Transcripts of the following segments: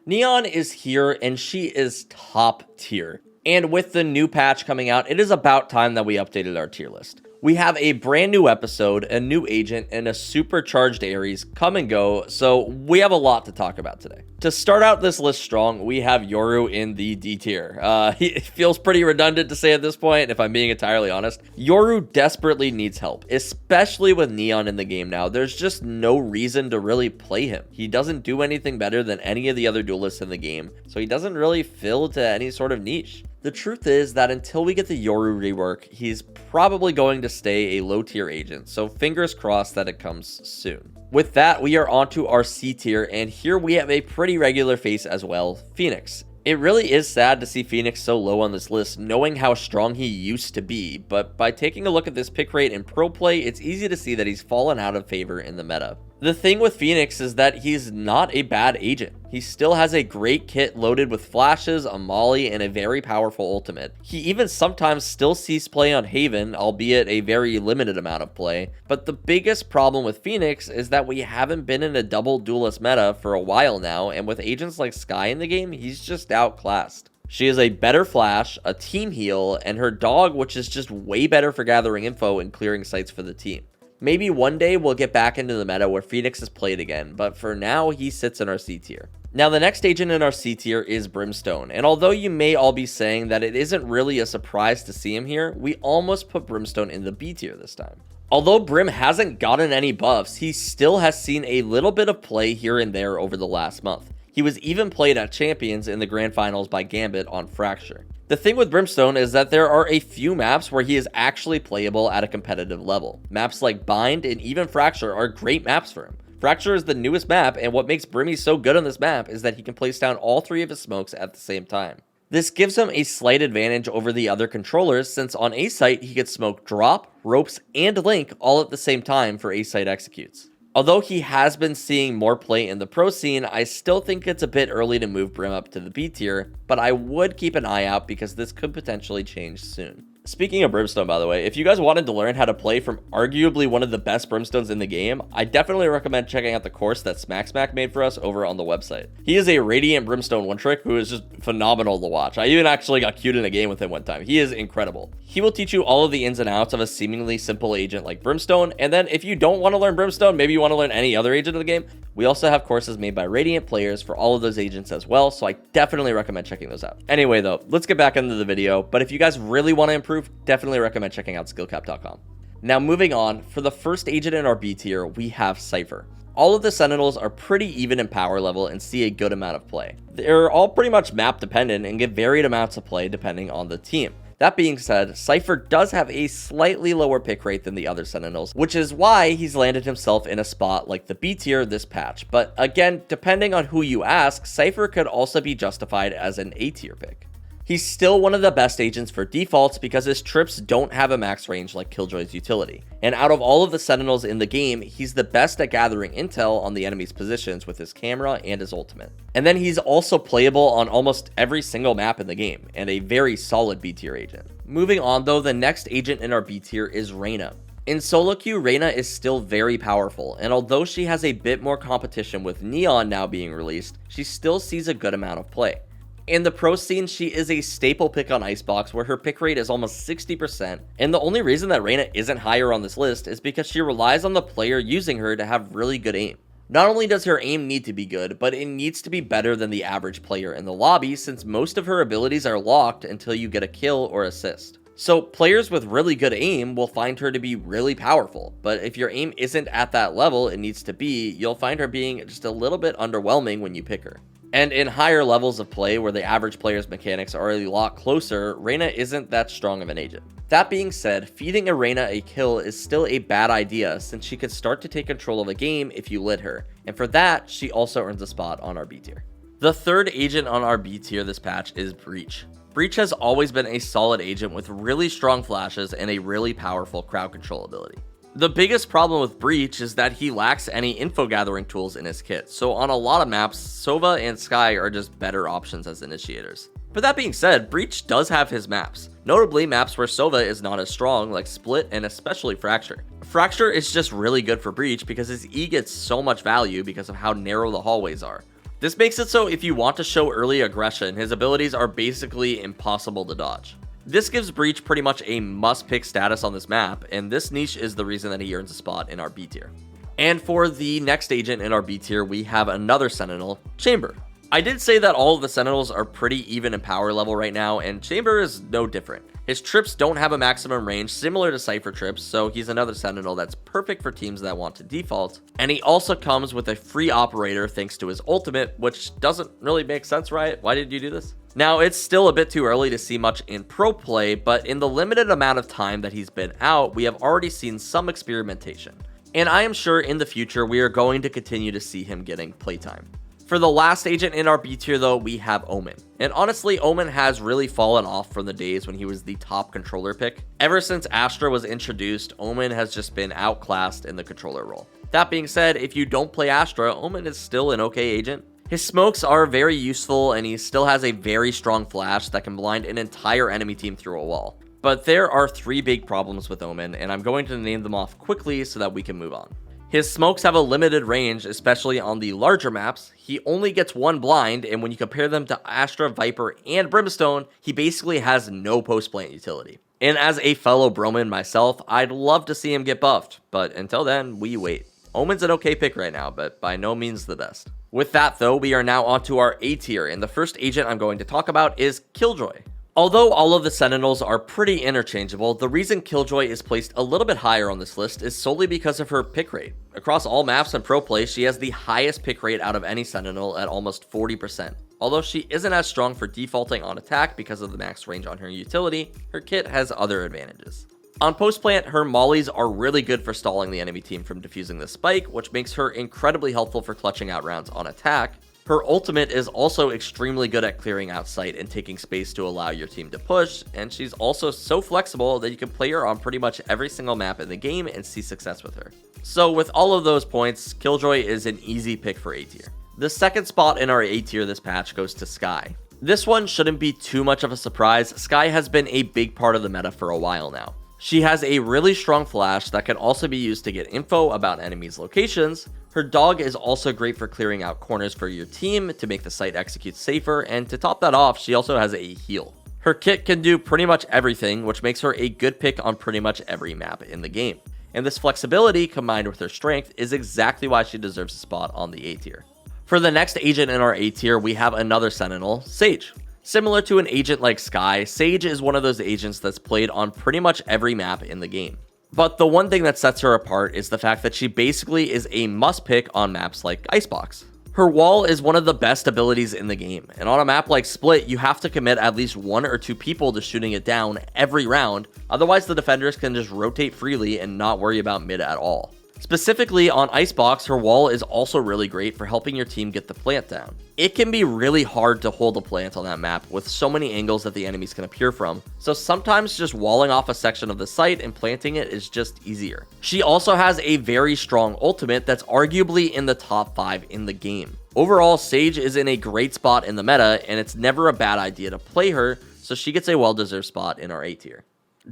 Neon is here and she is top tier. And with the new patch coming out, it is about time that we updated our tier list. We have a brand new episode, a new agent, and a supercharged Ares come and go, so we have a lot to talk about today. To start out this list strong, we have Yoru in the D tier. It feels pretty redundant to say at this point, if I'm being entirely honest. Yoru desperately needs help, especially with Neon in the game now. There's just no reason to really play him. He doesn't do anything better than any of the other duelists in the game, so he doesn't really fill to any sort of niche. The truth is that until we get the Yoru rework, he's probably going to stay a low tier agent, so fingers crossed that it comes soon. With that, we are on to our C tier, and here we have a pretty regular face as well, Phoenix. It really is sad to see Phoenix so low on this list, knowing how strong he used to be, but by taking a look at this pick rate in pro play, it's easy to see that he's fallen out of favor in the meta. The thing with Phoenix is that he's not a bad agent. He still has a great kit loaded with flashes, a molly, and a very powerful ultimate. He even sometimes still sees play on Haven, albeit a very limited amount of play. But the biggest problem with Phoenix is that we haven't been in a double duelist meta for a while now, and with agents like Skye in the game, he's just outclassed. She is a better flash, a team heal, and her dog, which is just way better for gathering info and clearing sites for the team. Maybe one day we'll get back into the meta where Phoenix is played again, but for now, he sits in our C tier. Now, the next agent in our C tier is Brimstone, and although you may all be saying that it isn't really a surprise to see him here, we almost put Brimstone in the B tier this time. Although Brim hasn't gotten any buffs, he still has seen a little bit of play here and there over the last month. He was even played at Champions in the Grand Finals by Gambit on Fracture. The thing with Brimstone is that there are a few maps where he is actually playable at a competitive level. Maps like Bind and even Fracture are great maps for him. Fracture is the newest map, and what makes Brimmy so good on this map is that he can place down all three of his smokes at the same time. This gives him a slight advantage over the other controllers, since on A site he could smoke drop, ropes, and link all at the same time for A site executes. Although he has been seeing more play in the pro scene, I still think it's a bit early to move Brim up to the B tier, but I would keep an eye out because this could potentially change soon. Speaking of Brimstone, by the way, if you guys wanted to learn how to play from arguably one of the best Brimstones in the game, I definitely recommend checking out the course that Smack made for us over on the website. He is a Radiant Brimstone one-trick who is just phenomenal to watch. I even actually got queued in a game with him one time. He is incredible. He will teach you all of the ins and outs of a seemingly simple agent like Brimstone, and then if you don't want to learn Brimstone, maybe you want to learn any other agent of the game, we also have courses made by Radiant players for all of those agents as well, so I definitely recommend checking those out. Anyway though, let's get back into the video, but if you guys really want to improve, definitely recommend checking out SkillCapped.com. Now moving on, for the first agent in our B tier, we have Cypher. All of the Sentinels are pretty even in power level and see a good amount of play. They're all pretty much map dependent and get varied amounts of play depending on the team. That being said, Cypher does have a slightly lower pick rate than the other Sentinels, which is why he's landed himself in a spot like the B tier this patch. But again, depending on who you ask, Cypher could also be justified as an A tier pick. He's still one of the best agents for defaults because his trips don't have a max range like Killjoy's utility. And out of all of the Sentinels in the game, he's the best at gathering intel on the enemy's positions with his camera and his ultimate. And then he's also playable on almost every single map in the game, and a very solid B tier agent. Moving on though, the next agent in our B tier is Reyna. In solo queue, Reyna is still very powerful, and although she has a bit more competition with Neon now being released, she still sees a good amount of play. In the pro scene, she is a staple pick on Icebox where her pick rate is almost 60%, and the only reason that Reyna isn't higher on this list is because she relies on the player using her to have really good aim. Not only does her aim need to be good, but it needs to be better than the average player in the lobby since most of her abilities are locked until you get a kill or assist. So players with really good aim will find her to be really powerful, but if your aim isn't at that level it needs to be, you'll find her being just a little bit underwhelming when you pick her. And in higher levels of play where the average player's mechanics are a lot closer, Reyna isn't that strong of an agent. That being said, feeding a Reyna a kill is still a bad idea since she could start to take control of a game if you lit her, and for that, she also earns a spot on our B tier. The third agent on our B tier this patch is Breach. Breach has always been a solid agent with really strong flashes and a really powerful crowd control ability. The biggest problem with Breach is that he lacks any info gathering tools in his kit, so on a lot of maps, Sova and Skye are just better options as initiators. But that being said, Breach does have his maps, notably maps where Sova is not as strong like Split and especially Fracture. Fracture is just really good for Breach because his E gets so much value because of how narrow the hallways are. This makes it so if you want to show early aggression, his abilities are basically impossible to dodge. This gives Breach pretty much a must-pick status on this map, and this niche is the reason that he earns a spot in our B tier. And for the next agent in our B tier, we have another Sentinel, Chamber. I did say that all of the Sentinels are pretty even in power level right now, and Chamber is no different. His trips don't have a maximum range similar to Cypher trips, so he's another Sentinel that's perfect for teams that want to default. And he also comes with a free operator thanks to his ultimate, which doesn't really make sense, right? Why did you do this? Now, it's still a bit too early to see much in pro play, but in the limited amount of time that he's been out, we have already seen some experimentation. And I am sure in the future, we are going to continue to see him getting playtime. For the last agent in our B tier though, we have Omen. And honestly, Omen has really fallen off from the days when he was the top controller pick. Ever since Astra was introduced, Omen has just been outclassed in the controller role. That being said, if you don't play Astra, Omen is still an okay agent. His smokes are very useful, and he still has a very strong flash that can blind an entire enemy team through a wall. But there are 3 big problems with Omen, and I'm going to name them off quickly so that we can move on. His smokes have a limited range, especially on the larger maps. He only gets 1 blind, and when you compare them to Astra, Viper, and Brimstone, he basically has no post-plant utility. And as a fellow Broman myself, I'd love to see him get buffed, but until then, we wait. Omen's an okay pick right now, but by no means the best. With that though, we are now onto our A tier, and the first agent I'm going to talk about is Killjoy. Although all of the Sentinels are pretty interchangeable, the reason Killjoy is placed a little bit higher on this list is solely because of her pick rate. Across all maps and pro play, she has the highest pick rate out of any Sentinel at almost 40%. Although she isn't as strong for defaulting on attack because of the max range on her utility, her kit has other advantages. On post plant, her mollies are really good for stalling the enemy team from defusing the spike, which makes her incredibly helpful for clutching out rounds on attack. Her ultimate is also extremely good at clearing out sight and taking space to allow your team to push, and she's also so flexible that you can play her on pretty much every single map in the game and see success with her. So with all of those points, Killjoy is an easy pick for A tier. The second spot in our A tier this patch goes to Skye. This one shouldn't be too much of a surprise. Skye has been a big part of the meta for a while now. She has a really strong flash that can also be used to get info about enemies' locations. Her dog is also great for clearing out corners for your team to make the site execute safer, and to top that off, she also has a heal. Her kit can do pretty much everything, which makes her a good pick on pretty much every map in the game. And this flexibility combined with her strength is exactly why she deserves a spot on the A tier. For the next agent in our A tier, we have another Sentinel, Sage. Similar to an agent like Skye, Sage is one of those agents that's played on pretty much every map in the game. But the one thing that sets her apart is the fact that she basically is a must pick on maps like Icebox. Her wall is one of the best abilities in the game, and on a map like Split, you have to commit at least 1 or 2 people to shooting it down every round, otherwise the defenders can just rotate freely and not worry about mid at all. Specifically on Icebox, her wall is also really great for helping your team get the plant down. It can be really hard to hold a plant on that map with so many angles that the enemies can appear from, so sometimes just walling off a section of the site and planting it is just easier. She also has a very strong ultimate that's arguably in the top 5 in the game. Overall, Sage is in a great spot in the meta, and it's never a bad idea to play her, so she gets a well-deserved spot in our A tier.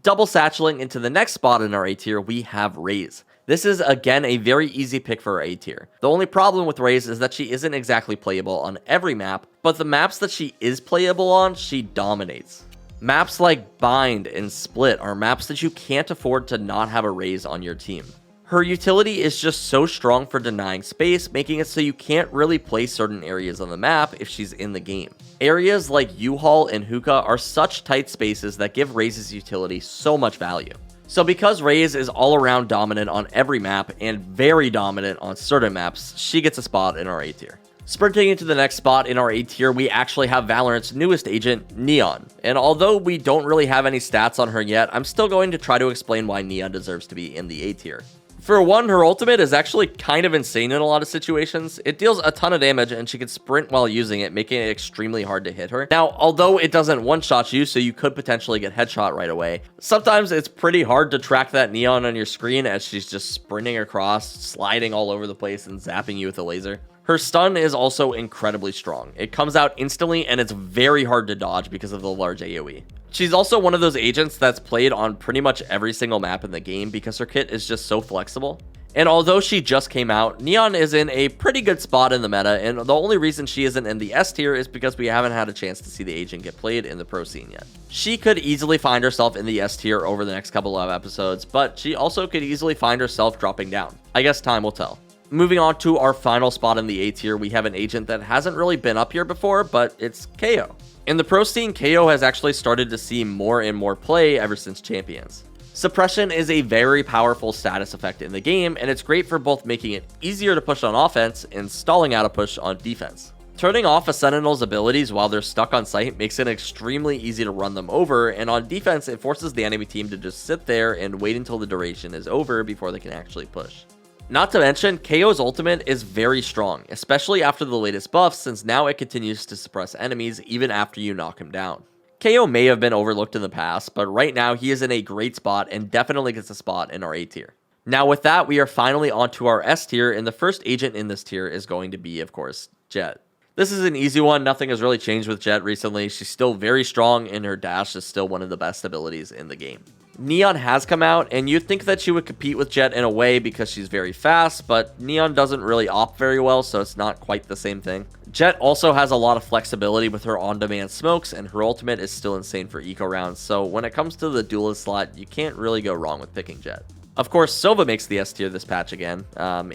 Double satcheling into the next spot in our A tier, we have Raze. This is again a very easy pick for A tier. The only problem with Raze is that she isn't exactly playable on every map, but the maps that she is playable on, she dominates. Maps like Bind and Split are maps that you can't afford to not have a Raze on your team. Her utility is just so strong for denying space, making it so you can't really play certain areas on the map if she's in the game. Areas like U-Haul and Hookah are such tight spaces that give Raze's utility so much value. So because Raze is all around dominant on every map and very dominant on certain maps, she gets a spot in our A tier. Sprinting into the next spot in our A tier, we actually have Valorant's newest agent, Neon. And although we don't really have any stats on her yet, I'm still going to try to explain why Neon deserves to be in the A tier. For one, her ultimate is actually kind of insane in a lot of situations. It deals a ton of damage and she can sprint while using it, making it extremely hard to hit her. Now, although it doesn't one-shot you, so you could potentially get headshot right away, sometimes it's pretty hard to track that Neon on your screen as she's just sprinting across, sliding all over the place and zapping you with a laser. Her stun is also incredibly strong. It comes out instantly and it's very hard to dodge because of the large AoE. She's also one of those agents that's played on pretty much every single map in the game because her kit is just so flexible. And although she just came out, Neon is in a pretty good spot in the meta, and the only reason she isn't in the S tier is because we haven't had a chance to see the agent get played in the pro scene yet. She could easily find herself in the S tier over the next couple of episodes, but she also could easily find herself dropping down. I guess time will tell. Moving on to our final spot in the A tier, we have an agent that hasn't really been up here before, but it's KO. In the pro scene, KO has actually started to see more and more play ever since Champions. Suppression is a very powerful status effect in the game, and it's great for both making it easier to push on offense and stalling out a push on defense. Turning off a Sentinel's abilities while they're stuck on site makes it extremely easy to run them over, and on defense it forces the enemy team to just sit there and wait until the duration is over before they can actually push. Not to mention, KO's ultimate is very strong, especially after the latest buff, since now it continues to suppress enemies even after you knock him down. KO may have been overlooked in the past, but right now he is in a great spot and definitely gets a spot in our A tier. Now with that, we are finally onto our S tier, and the first agent in this tier is going to be, of course, Jett. This is an easy one. Nothing has really changed with Jett recently. She's still very strong, and her dash is still one of the best abilities in the game. Neon has come out, and you'd think that she would compete with Jett in a way because she's very fast, but Neon doesn't really op very well, so it's not quite the same thing. Jett also has a lot of flexibility with her on-demand smokes, and her ultimate is still insane for eco rounds, so when it comes to the duelist slot, you can't really go wrong with picking Jett. Of course, Sova makes the S tier this patch again.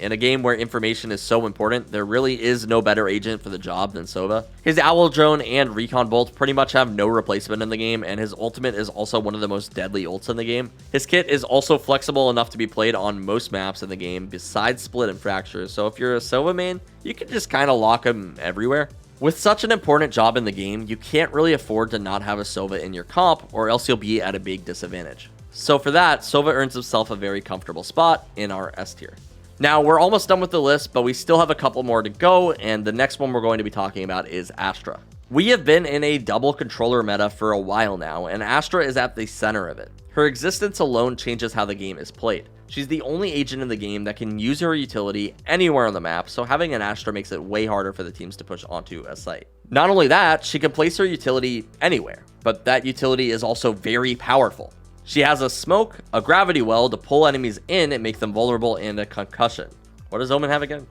In a game where information is so important, there really is no better agent for the job than Sova. His Owl Drone and Recon Bolt pretty much have no replacement in the game, and his ultimate is also one of the most deadly ults in the game. His kit is also flexible enough to be played on most maps in the game, besides Split and Fracture, so if you're a Sova main, you can just kind of lock him everywhere. With such an important job in the game, you can't really afford to not have a Sova in your comp, or else you'll be at a big disadvantage. So for that, Sova earns himself a very comfortable spot in our S tier. Now, we're almost done with the list, but we still have a couple more to go, and the next one we're going to be talking about is Astra. We have been in a double controller meta for a while now, and Astra is at the center of it. Her existence alone changes how the game is played. She's the only agent in the game that can use her utility anywhere on the map, so having an Astra makes it way harder for the teams to push onto a site. Not only that, she can place her utility anywhere, but that utility is also very powerful. She has a smoke, a gravity well to pull enemies in and make them vulnerable, and a concussion. What does Omen have again?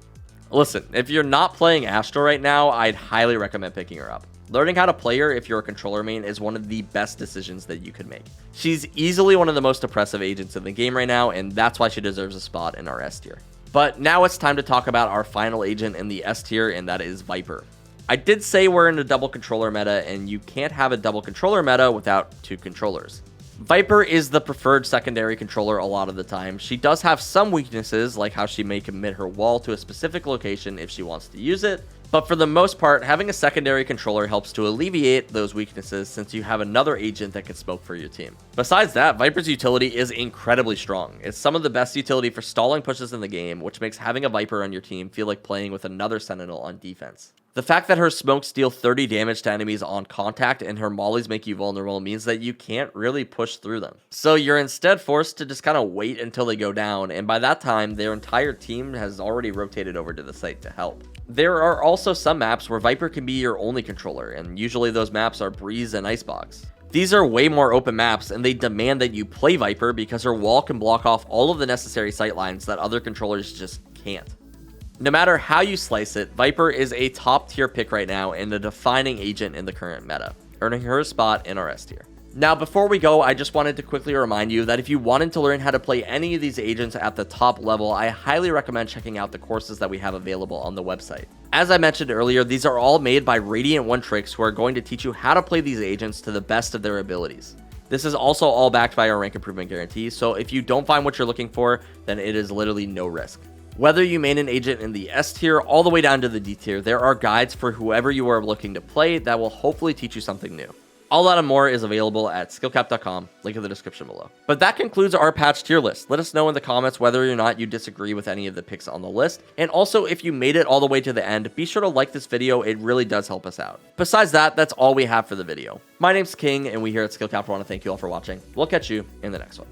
Listen, if you're not playing Astra right now, I'd highly recommend picking her up. Learning how to play her if you're a controller main is one of the best decisions that you could make. She's easily one of the most oppressive agents in the game right now, and that's why she deserves a spot in our S tier. But now it's time to talk about our final agent in the S tier, and that is Viper. I did say we're in a double controller meta, and you can't have a double controller meta without two controllers. Viper is the preferred secondary controller a lot of the time. She does have some weaknesses, like how she may commit her wall to a specific location if she wants to use it, but for the most part, having a secondary controller helps to alleviate those weaknesses since you have another agent that can smoke for your team. Besides that, Viper's utility is incredibly strong. It's some of the best utility for stalling pushes in the game, which makes having a Viper on your team feel like playing with another Sentinel on defense. The fact that her smokes deal 30 damage to enemies on contact and her mollies make you vulnerable means that you can't really push through them. So you're instead forced to just kind of wait until they go down, and by that time, their entire team has already rotated over to the site to help. There are also some maps where Viper can be your only controller, and usually those maps are Breeze and Icebox. These are way more open maps, and they demand that you play Viper because her wall can block off all of the necessary sight lines that other controllers just can't. No matter how you slice it, Viper is a top tier pick right now and a defining agent in the current meta, earning her a spot in our S tier. Now, before we go, I just wanted to quickly remind you that if you wanted to learn how to play any of these agents at the top level, I highly recommend checking out the courses that we have available on the website. As I mentioned earlier, these are all made by Radiant One Tricks, who are going to teach you how to play these agents to the best of their abilities. This is also all backed by our rank improvement guarantee, so if you don't find what you're looking for, then it is literally no risk. Whether you main an agent in the S tier all the way down to the D tier, there are guides for whoever you are looking to play that will hopefully teach you something new. All that and more is available at SkillCapped.com, link in the description below. But that concludes our patch tier list. Let us know in the comments whether or not you disagree with any of the picks on the list. And also, if you made it all the way to the end, be sure to like this video. It really does help us out. Besides that, that's all we have for the video. My name's King, and we here at SkillCapped want to thank you all for watching. We'll catch you in the next one.